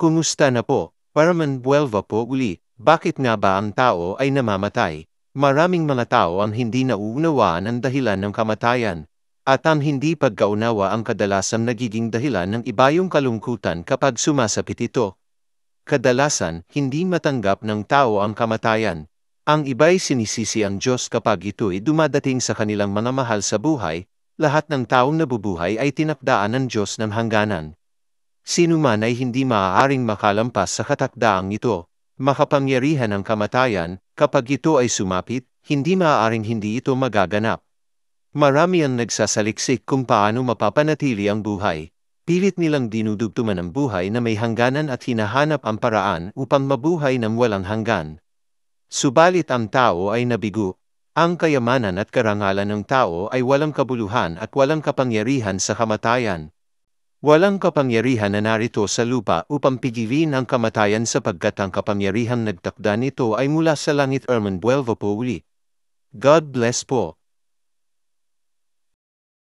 Kumusta na po? Paraman buwelva po uli. Bakit nga ba ang tao ay namamatay? Maraming mga tao ang hindi nauunawaan ang dahilan ng kamatayan. At ang hindi pagkaunawa ang kadalasang nagiging dahilan ng ibayong kalungkutan kapag sumasapit ito. Kadalasan, hindi matanggap ng tao ang kamatayan. Ang iba'y sinisisi ang Diyos kapag ito'y dumadating sa kanilang mga mahal sa buhay. Lahat ng taong nabubuhay ay tinakdaan ng Diyos ng hangganan. Sino man ay hindi maaaring makalampas sa katakdaang ito. Makapangyarihan ang kamatayan, kapag ito ay sumapit, hindi maaaring hindi ito magaganap. Marami ang nagsasaliksik kung paano mapapanatili ang buhay. Pilit nilang dinudugtungan ang buhay na may hangganan at hinahanap ang paraan upang mabuhay ng walang hanggan. Subalit ang tao ay nabigo. Ang kayamanan at karangalan ng tao ay walang kabuluhan at walang kapangyarihan sa kamatayan. Walang kapangyarihan na narito sa lupa upang pigilin ang kamatayan sapagkat ang kapangyarihang nagtakda nito ay mula sa langit. Herman Buelva po uli. God bless po.